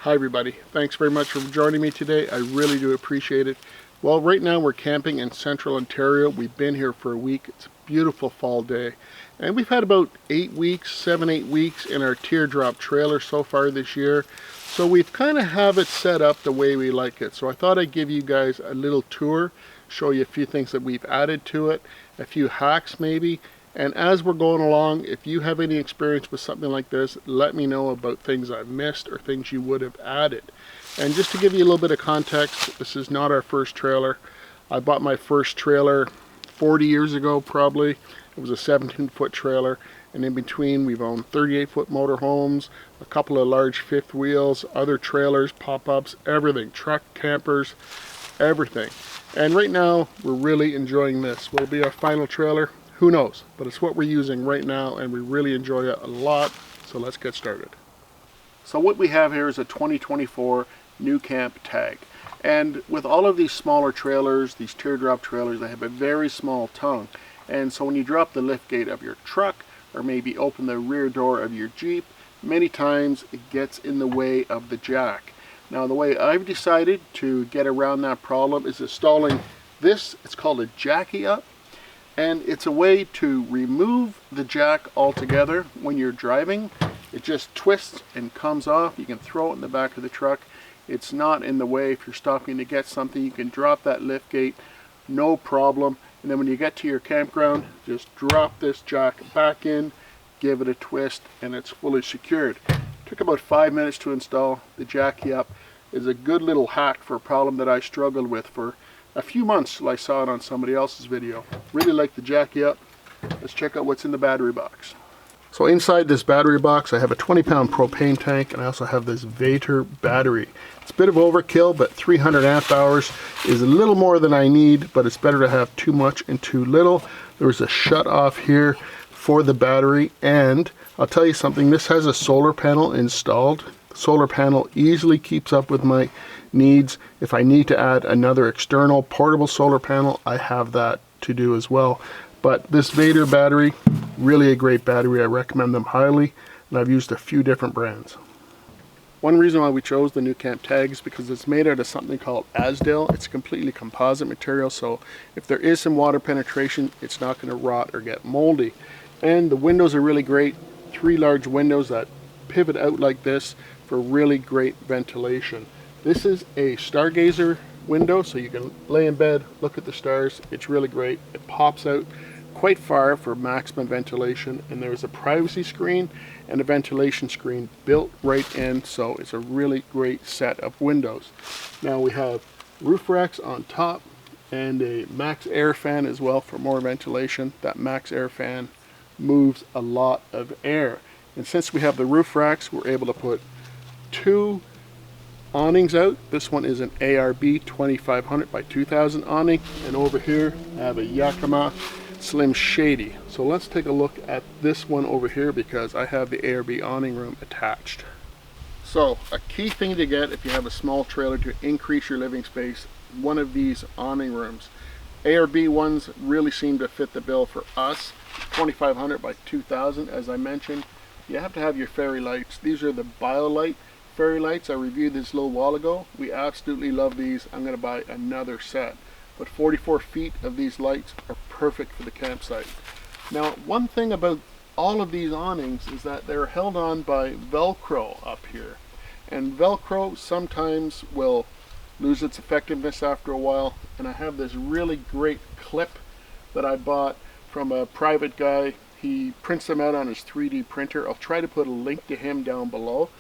Hi everybody, thanks very much for joining me today. I really do appreciate it. Well, right now we're camping in central Ontario. We've been here for a week. It's a beautiful fall day. And we've had about 8 weeks, 7-8 weeks in our Teardrop trailer so far this year. So we've kind of have it set up the way we like it. So I thought I'd give you guys a little tour, show you a few things that we've added to it, a few hacks maybe. And as we're going along, if you have any experience with something like this, let me know about things I've missed or things you would have added. And just to give you a little bit of context, this is not our first trailer. I bought my first trailer 40 years ago probably. It was a 17-foot trailer, and in between we've owned 38-foot motorhomes, a couple of large fifth wheels, other trailers, pop-ups, everything, truck, campers, everything. And right now we're really enjoying this. Will it be our final trailer? Who knows, but it's what we're using right now and we really enjoy it a lot, so let's get started. So what we have here is a 2024 New Camp tag, and with all of these smaller trailers, these teardrop trailers, they have a very small tongue, and so when you drop the lift gate of your truck or maybe open the rear door of your Jeep, many times it gets in the way of the jack. Now the way I've decided to get around that problem is installing this. It's called a jacky up. And it's a way to remove the jack altogether when you're driving. It just twists and comes off. You can throw it in the back of the truck. It's not in the way. If you're stopping to get something, you can drop that lift gate, no problem. And then when you get to your campground, just drop this jack back in, give it a twist, and it's fully secured. It took about 5 minutes to install. The jacky up is a good little hack for a problem that I struggled with for a few months till I saw it on somebody else's video. Really like the jacky up. Let's check out what's in the battery box. So inside this battery box I have a 20-pound propane tank, and I also have this Vator battery. It's a bit of overkill, but 300 amp hours is a little more than I need, but it's better to have too much and too little. There's a shut off here for the battery, and I'll tell you something, this has a solar panel installed. The solar panel easily keeps up with my needs. If I need to add another external portable solar panel, I have that to do as well. But this Vator battery, really a great battery. I recommend them highly, and I've used a few different brands. One reason why we chose the New Camp tag is because it's made out of something called Asdale. It's a completely composite material, so if there is some water penetration, it's not going to rot or get moldy. And the windows are really great. 3 large windows that pivot out like this for really great ventilation. This is a stargazer window, so you can lay in bed, look at the stars. It's really great. It pops out quite far for maximum ventilation, and there's a privacy screen and a ventilation screen built right in, so it's a really great set of windows. Now we have roof racks on top and a max air fan as well for more ventilation. That max air fan moves a lot of air, and since we have the roof racks, we're able to put 2 awnings out. This one is an ARB 2500 by 2000 awning, and over here I have a Yakima Slim Shady. So let's take a look at this one over here because I have the ARB awning room attached. So a key thing to get if you have a small trailer to increase your living space, one of these awning rooms. ARB ones really seem to fit the bill for us. 2500 by 2000, as I mentioned. You have to have your fairy lights. These are the BioLite fairy lights. I reviewed this a little while ago. We absolutely love these. I'm going to buy another set. But 44 feet of these lights are perfect for the campsite. Now, one thing about all of these awnings is that they're held on by Velcro up here. And Velcro sometimes will lose its effectiveness after a while. And I have this really great clip that I bought from a private guy. He prints them out on his 3D printer. I'll try to put a link to him down below.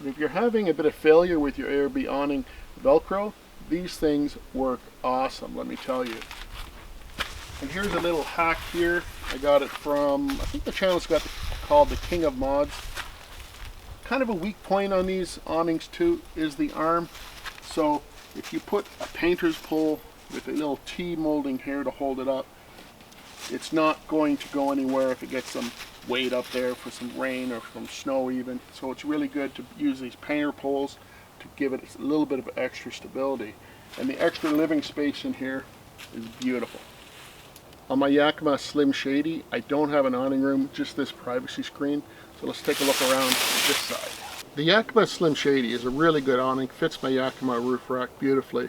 If you're having a bit of failure with your ARB awning Velcro, these things work awesome, let me tell you. And here's a little hack here. I got it from, I think the channel's called the King of Mods. Kind of a weak point on these awnings too is the arm. So if you put a painter's pole with a little T molding here to hold it up, it's not going to go anywhere if it gets some weight up there for some rain or some snow even. So it's really good to use these painter poles to give it a little bit of extra stability. And the extra living space in here is beautiful. On my Yakima Slim Shady, I don't have an awning room, just this privacy screen. So let's take a look around this side. The Yakima Slim Shady is a really good awning, fits my Yakima roof rack beautifully.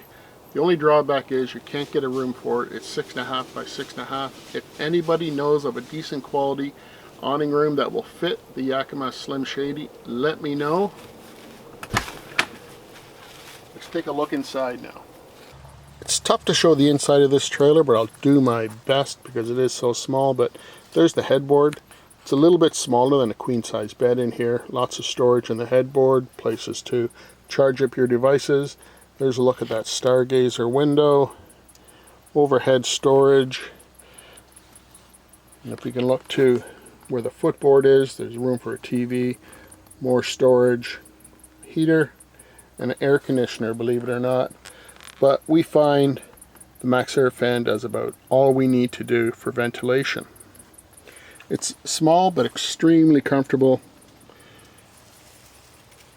The only drawback is you can't get a room for it. It's 6.5 by 6.5. If anybody knows of a decent quality awning room that will fit the Yakima Slim Shady, let me know. Let's take a look inside now. It's tough to show the inside of this trailer, but I'll do my best because it is so small. But there's the headboard. It's a little bit smaller than a queen size bed in here. Lots of storage in the headboard, places to charge up your devices. There's a look at that stargazer window, overhead storage. And if we can look to where the footboard is, there's room for a TV, more storage, heater, and an air conditioner, believe it or not. But we find the Max Air fan does about all we need to do for ventilation. It's small but extremely comfortable,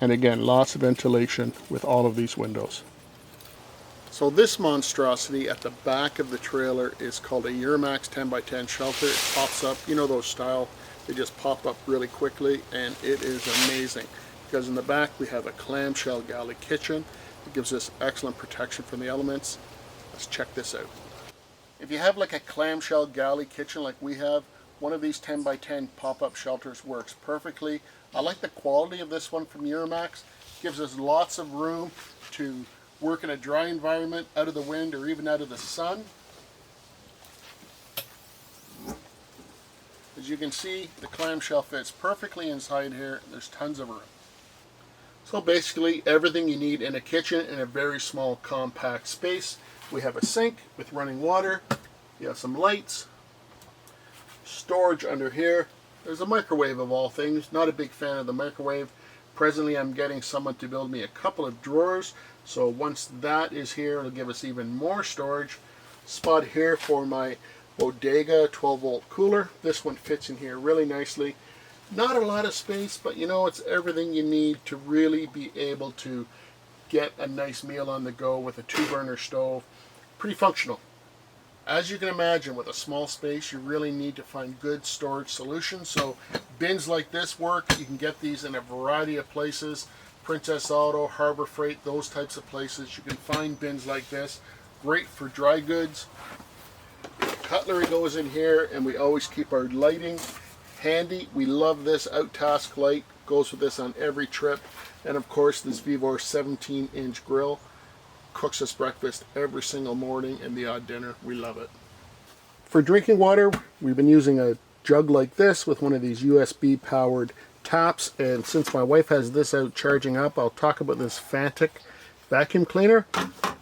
and again, lots of ventilation with all of these windows. So this monstrosity at the back of the trailer is called a Euramax 10x10 shelter. It pops up, you know those style, they just pop up really quickly, and it is amazing because in the back we have a clamshell galley kitchen. It gives us excellent protection from the elements. Let's check this out. If you have like a clamshell galley kitchen like we have, one of these 10x10 pop-up shelters works perfectly. I like the quality of this one from Euramax. It gives us lots of room to work in a dry environment, out of the wind or even out of the sun. As you can see, the clamshell fits perfectly inside here. There's tons of room. So basically everything you need in a kitchen in a very small compact space. We have a sink with running water. You have some lights. Storage under here. There's a microwave of all things. Not a big fan of the microwave. Presently I'm getting someone to build me a couple of drawers. So once that is here, it'll give us even more storage. Spot here for my Bodega 12-volt cooler. This one fits in here really nicely. Not a lot of space, but you know, it's everything you need to really be able to get a nice meal on the go with a 2-burner stove. Pretty functional. As you can imagine, with a small space, you really need to find good storage solutions. So bins like this work. You can get these in a variety of places. Princess Auto, Harbor Freight, those types of places. You can find bins like this. Great for dry goods. Cutlery goes in here, and we always keep our lighting handy. We love this Outtask light. Goes with this on every trip. And of course, this Vivor 17-inch grill. Cooks us breakfast every single morning and the odd dinner. We love it. For drinking water, we've been using a jug like this with one of these USB powered taps, and since my wife has this out charging up, I'll talk about this Fantic vacuum cleaner.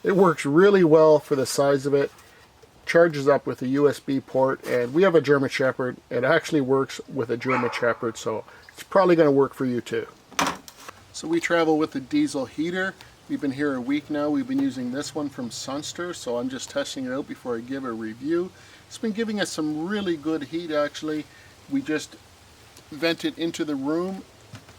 It works really well for the size of it. Charges up with a USB port, and we have a German Shepherd. It actually works with a German Shepherd, so it's probably going to work for you too. So we travel with the diesel heater. We've been here a week now. We've been using this one from Sunster, so I'm just testing it out before I give a review. It's been giving us some really good heat actually. We just vent it into the room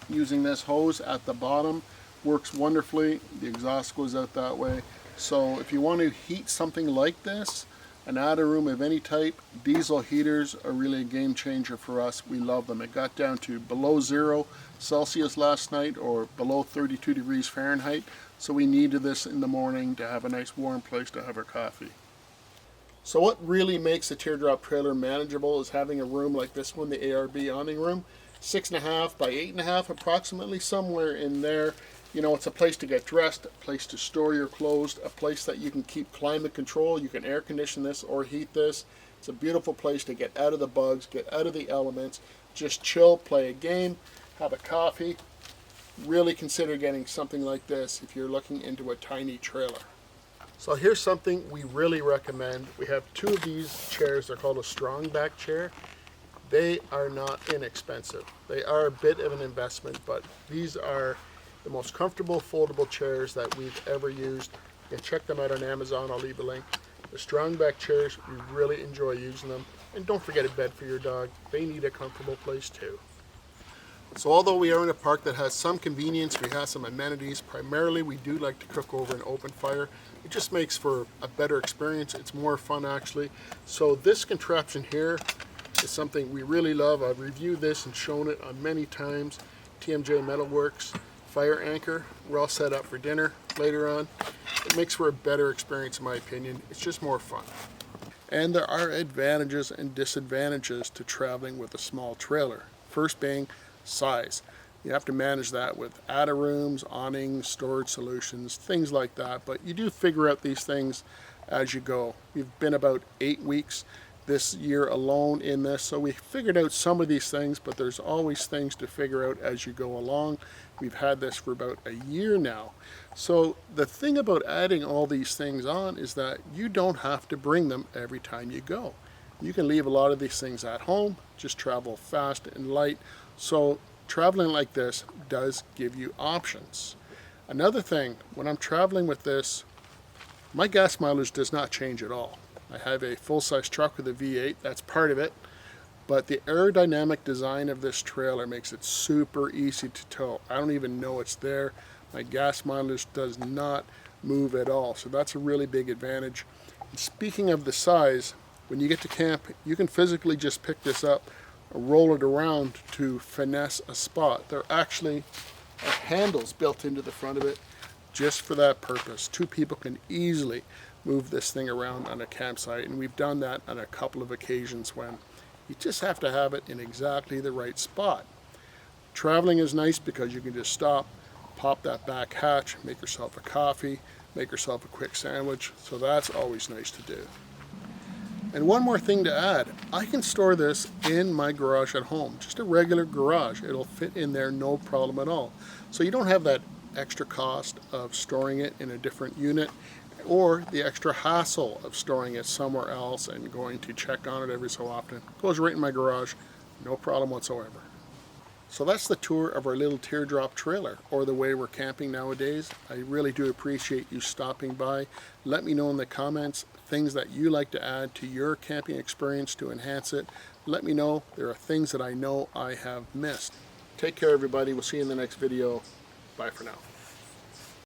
using this hose at the bottom. Works wonderfully. The exhaust goes out that way. So if you want to heat something like this, an outer room of any type, diesel heaters are really a game changer for us. We love them. It got down to below 0 Celsius last night, or below 32 degrees Fahrenheit. So we needed this in the morning to have a nice warm place to have our coffee. So what really makes a Teardrop trailer manageable is having a room like this one, the ARB awning room. 6.5 by 8.5 approximately, somewhere in there. You know, it's a place to get dressed, a place to store your clothes, a place that you can keep climate control. You can air condition this or heat this. It's a beautiful place to get out of the bugs, get out of the elements, just chill, play a game, have a coffee. Really consider getting something like this if you're looking into a tiny trailer. So here's something we really recommend. We have 2 of these chairs. They're called a strong back chair. They are not inexpensive. They are a bit of an investment, but these are the most comfortable foldable chairs that we've ever used. You can check them out on Amazon. I'll leave a link. The strong back chairs, we really enjoy using them. And don't forget a bed for your dog. They need a comfortable place too. So although we are in a park that has some convenience, we have some amenities. Primarily, we do like to cook over an open fire. It just makes for a better experience. It's more fun actually. So this contraption here is something we really love. I've reviewed this and shown it on many times. TMJ Metalworks. fire anchor. We're all set up for dinner later on. It makes for a better experience in my opinion. It's just more fun. And there are advantages and disadvantages to traveling with a small trailer. First being size. You have to manage that with attic rooms, awnings, storage solutions, things like that. But you do figure out these things as you go. We've been about 8 weeks this year alone in this, so we figured out some of these things, but there's always things to figure out as you go along. We've had this for about a year now. So the thing about adding all these things on is that you don't have to bring them every time you go. You can leave a lot of these things at home, just travel fast and light. So traveling like this does give you options. Another thing, when I'm traveling with this, my gas mileage does not change at all. I have a full-size truck with a V8, that's part of it, but the aerodynamic design of this trailer makes it super easy to tow. I don't even know it's there. My gas mileage does not move at all, so that's a really big advantage. And speaking of the size, when you get to camp, you can physically just pick this up, roll it around to finesse a spot. There actually are handles built into the front of it just for that purpose. 2 people can easily move this thing around on a campsite, and we've done that on a couple of occasions when you just have to have it in exactly the right spot. Traveling is nice because you can just stop, pop that back hatch, make yourself a coffee, make yourself a quick sandwich, so that's always nice to do. And one more thing to add, I can store this in my garage at home, just a regular garage. It'll fit in there no problem at all. So you don't have that extra cost of storing it in a different unit, or the extra hassle of storing it somewhere else and going to check on it every so often. It goes right in my garage, no problem whatsoever. So that's the tour of our little Teardrop trailer, or the way we're camping nowadays. I really do appreciate you stopping by. Let me know in the comments things that you like to add to your camping experience to enhance it. Let me know. There are things that I know I have missed. Take care everybody. We'll see you in the next video. Bye for now.